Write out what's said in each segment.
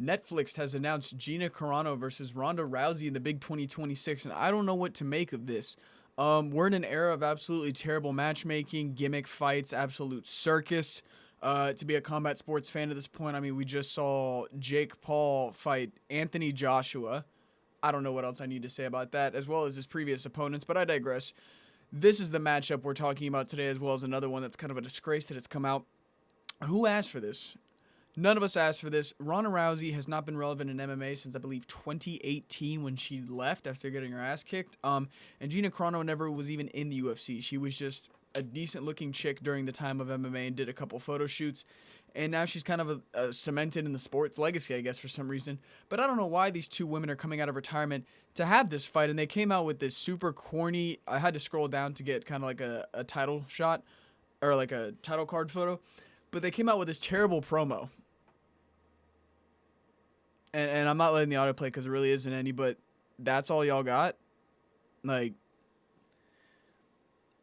Netflix has announced Gina Carano versus Ronda Rousey in the big 2026, and I don't know what to make of this. We're in an era of absolutely terrible matchmaking, gimmick fights, absolute circus. To be a combat sports fan at this point, I mean, we just saw Jake Paul fight Anthony Joshua. I don't know what else I need to say about that, as well as his previous opponents, but I digress. This is the matchup we're talking about today, as well as another one that's kind of a disgrace that it's come out. Who asked for this? None of us asked for this. Ronda Rousey has not been relevant in MMA since, I believe, 2018 when she left after getting her ass kicked. And Gina Carano never was even in the UFC. She was just a decent-looking chick during the time of MMA and did a couple photo shoots. And now she's kind of cemented in the sport's legacy, I guess, for some reason. But I don't know why these two women are coming out of retirement to have this fight. And they came out with this super corny... I had to scroll down to get kind of like a title shot or like a title card photo. But they came out with this terrible promo. And I'm not letting the autoplay because it really isn't any, but that's all y'all got? Like,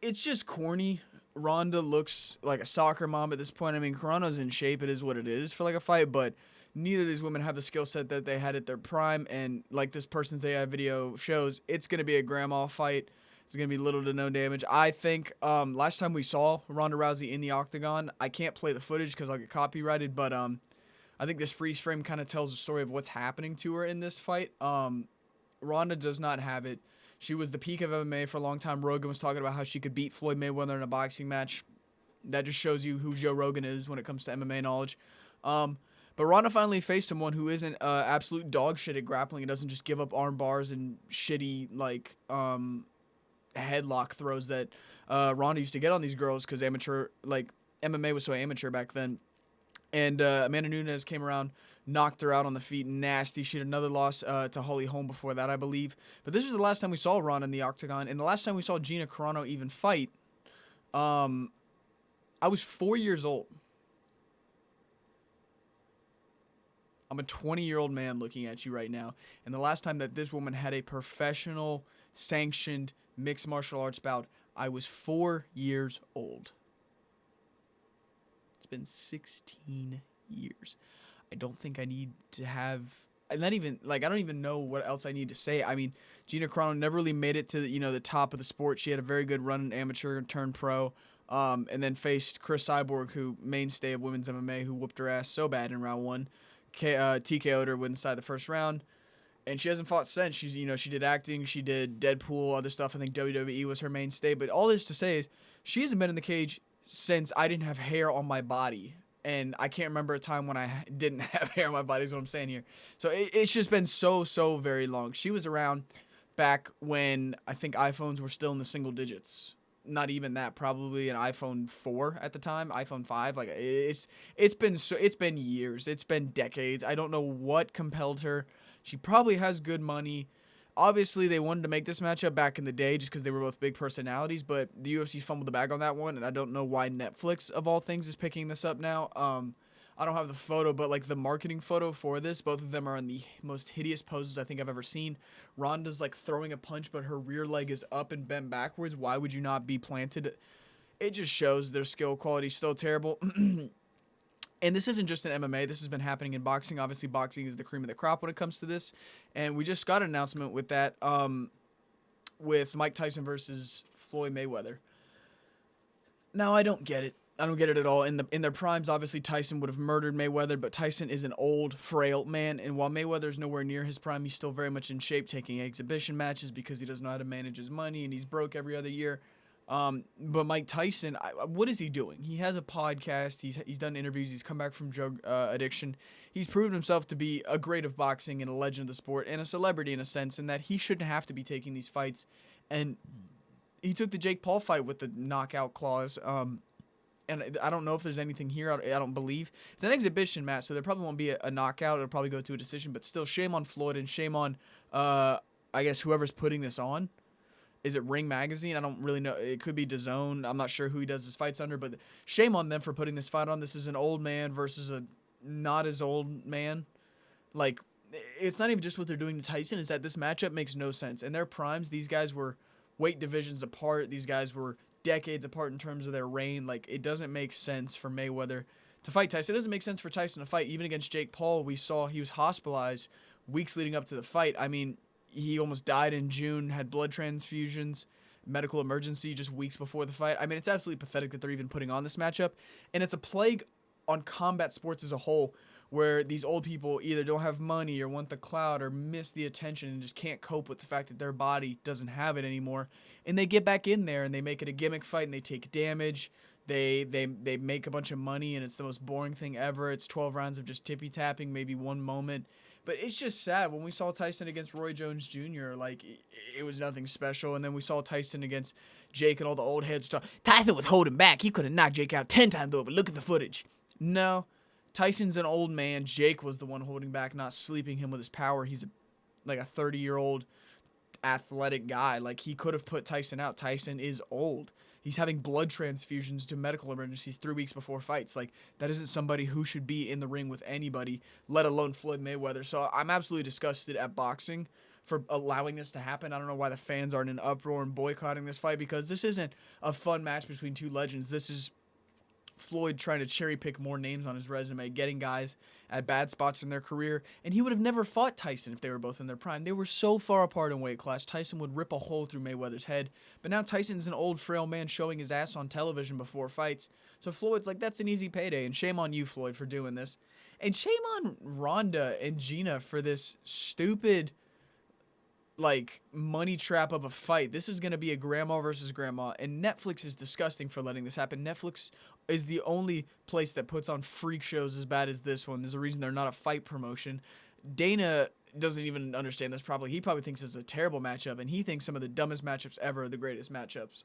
it's just corny. Rhonda looks like a soccer mom at this point. I mean, Carano's in shape. It is what it is for like a fight, but neither of these women have the skill set that they had at their prime. And like this person's AI video shows, it's going to be a grandma fight. It's going to be little to no damage. I think last time we saw Ronda Rousey in the octagon, I can't play the footage because I'll get copyrighted, but I think this freeze frame kind of tells the story of what's happening to her in this fight. Rhonda does not have it. She was the peak of MMA for a long time. Rogan was talking about how she could beat Floyd Mayweather in a boxing match. That just shows you who Joe Rogan is when it comes to MMA knowledge. But Rhonda finally faced someone who isn't absolute dog shit at grappling and doesn't just give up arm bars and shitty like headlock throws that Rhonda used to get on these girls because MMA was so amateur back then. And Amanda Nunes came around, knocked her out on the feet, nasty. She had another loss to Holly Holm before that, I believe. But this was the last time we saw Ronda in the octagon, and the last time we saw Gina Carano even fight, I was 4 years old. I'm a 20-year-old man looking at you right now, and the last time that this woman had a professional, sanctioned mixed martial arts bout, I was 4 years old. It's been 16 years. I don't think I need to have... I don't even know what else I need to say. I mean, Gina Carano never really made it to the top of the sport. She had a very good run in amateur, turned pro, and then faced Chris Cyborg, who mainstay of women's MMA, who whooped her ass so bad in round one. TKO'd her inside the first round. And she hasn't fought since. She did acting, she did Deadpool, other stuff. I think WWE was her mainstay. But all this to say is, she hasn't been in the cage since I didn't have hair on my body. And I can't remember a time when I didn't have hair on my body is what I'm saying here. So it's just been so very long. She was around back when I think iPhones were still in the single digits. Not even that, probably an iPhone 4 at the time, iPhone 5. Like it's been years. It's been decades. I don't know what compelled her. She probably has good money. Obviously, they wanted to make this matchup back in the day just because they were both big personalities, but the UFC fumbled the bag on that one, and I don't know why Netflix, of all things, is picking this up now. I don't have the photo, but like the marketing photo for this, both of them are in the most hideous poses I think I've ever seen. Ronda's like throwing a punch, but her rear leg is up and bent backwards. Why would you not be planted? It just shows their skill quality is still terrible. And this isn't just in MMA. This has been happening in boxing. Obviously, boxing is the cream of the crop when it comes to this. And we just got an announcement with that, with Mike Tyson versus Floyd Mayweather. Now, I don't get it. I don't get it at all. In their primes, obviously, Tyson would have murdered Mayweather, but Tyson is an old, frail man. And while Mayweather's nowhere near his prime, he's still very much in shape, taking exhibition matches because he doesn't know how to manage his money, and he's broke every other year. But Mike Tyson, what is he doing? He has a podcast. He's done interviews. He's come back from drug addiction. He's proven himself to be a great of boxing and a legend of the sport and a celebrity in a sense, in that he shouldn't have to be taking these fights. And he took the Jake Paul fight with the knockout clause. And I don't know if there's anything here. I don't believe. It's an exhibition match, so there probably won't be a knockout. It'll probably go to a decision. But still, shame on Floyd and shame on, I guess, whoever's putting this on. Is it Ring Magazine? I don't really know. It could be DAZN. I'm not sure who he does his fights under, but shame on them for putting this fight on. This is an old man versus a not as old man. Like, it's not even just what they're doing to Tyson. Is that this matchup makes no sense. In their primes, these guys were weight divisions apart. These guys were decades apart in terms of their reign. Like, it doesn't make sense for Mayweather to fight Tyson. It doesn't make sense for Tyson to fight. Even against Jake Paul, we saw he was hospitalized weeks leading up to the fight. I mean, he almost died in June, had blood transfusions, medical emergency just weeks before the fight. I mean, it's absolutely pathetic that they're even putting on this matchup. And it's a plague on combat sports as a whole, where these old people either don't have money or want the clout or miss the attention and just can't cope with the fact that their body doesn't have it anymore. And they get back in there and they make it a gimmick fight and they take damage. They make a bunch of money and it's the most boring thing ever. It's 12 rounds of just tippy tapping, maybe one moment. But it's just sad. When we saw Tyson against Roy Jones Jr., like, it was nothing special. And then we saw Tyson against Jake and all the old heads talk. Tyson was holding back. He could have knocked Jake out 10 times over. Look at the footage. No, Tyson's an old man. Jake was the one holding back, not sleeping him with his power. He's like a 30-year-old athletic guy. Like, he could have put Tyson out. Tyson is old. He's having blood transfusions to medical emergencies 3 weeks before fights. Like, that isn't somebody who should be in the ring with anybody, let alone Floyd Mayweather. So I'm absolutely disgusted at boxing for allowing this to happen. I don't know why the fans aren't in uproar and boycotting this fight, because this isn't a fun match between two legends. This is Floyd trying to cherry pick more names on his resume, getting guys at bad spots in their career, and he would have never fought Tyson if they were both in their prime. They were so far apart in weight class. Tyson would rip a hole through Mayweather's head, but now Tyson's an old, frail man showing his ass on television before fights. So Floyd's like, that's an easy payday, and shame on you, Floyd, for doing this. And shame on Rhonda and Gina for this stupid, like, money trap of a fight. This is going to be a grandma versus grandma, and Netflix is disgusting for letting this happen. Netflix is the only place that puts on freak shows as bad as this one. There's a reason they're not a fight promotion. Dana doesn't even understand this probably. He probably thinks it's a terrible matchup, and he thinks some of the dumbest matchups ever are the greatest matchups.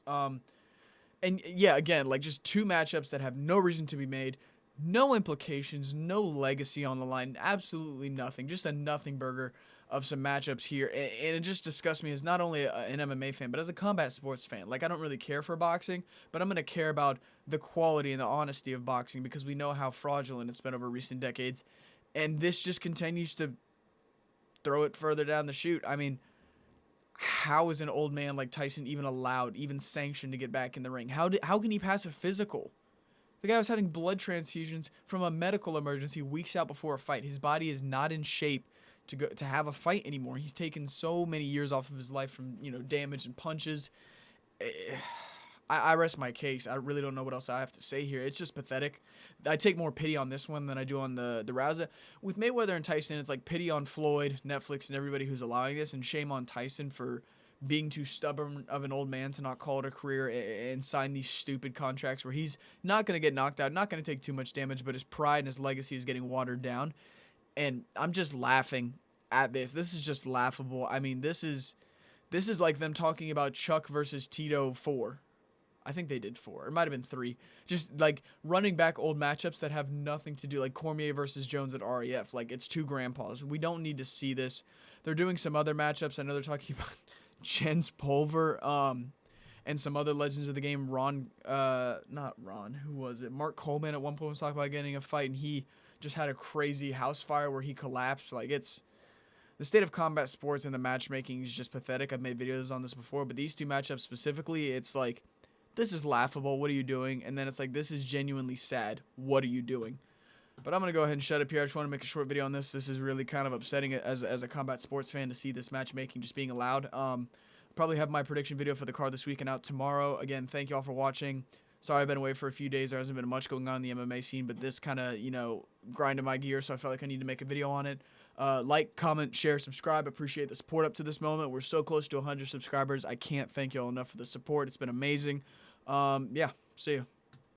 And yeah, again, like, just two matchups that have no reason to be made, no implications, no legacy on the line, absolutely nothing. Just a nothing burger of some matchups here, and it just disgusts me as not only an MMA fan, but as a combat sports fan. Like, I don't really care for boxing, but I'm going to care about the quality and the honesty of boxing, because we know how fraudulent it's been over recent decades, and this just continues to throw it further down the chute. I mean, how is an old man like Tyson even allowed, even sanctioned to get back in the ring? How can he pass a physical? The guy was having blood transfusions from a medical emergency weeks out before a fight. His body is not in shape to have a fight anymore. He's taken so many years off of his life from, damage and punches. I rest my case. I really don't know what else I have to say here. It's just pathetic. I take more pity on this one than I do on the Rouza. With Mayweather and Tyson, it's like pity on Floyd, Netflix, and everybody who's allowing this, and shame on Tyson for being too stubborn of an old man to not call it a career and sign these stupid contracts where he's not going to get knocked out, not going to take too much damage, but his pride and his legacy is getting watered down. And I'm just laughing at this. This is just laughable. I mean, this is like them talking about Chuck versus Tito 4. I think they did 4. It might have been 3. Just like running back old matchups that have nothing to do, like Cormier versus Jones at RAF. Like, it's two grandpas. We don't need to see this. They're doing some other matchups. I know they're talking about Jens Pulver, and some other legends of the game. Not Ron. Who was it? Mark Coleman at one point was talking about getting a fight, and he just had a crazy house fire where he collapsed. Like, it's the state of combat sports and the matchmaking is just pathetic. I've made videos on this before, but these two matchups specifically, it's like, this is laughable. What are you doing? And then it's like, this is genuinely sad. What are you doing? But I'm going to go ahead and shut up here. I just want to make a short video on this. This is really kind of upsetting as a combat sports fan to see this matchmaking just being allowed. Probably have my prediction video for the card this week and out tomorrow. Again, thank you all for watching. Sorry I've been away for a few days. There hasn't been much going on in the MMA scene, but this kind of, grinded my gear, so I felt like I need to make a video on it. Like, comment, share, subscribe. Appreciate the support up to this moment. We're so close to 100 subscribers. I can't thank you all enough for the support. It's been amazing. Yeah, see you.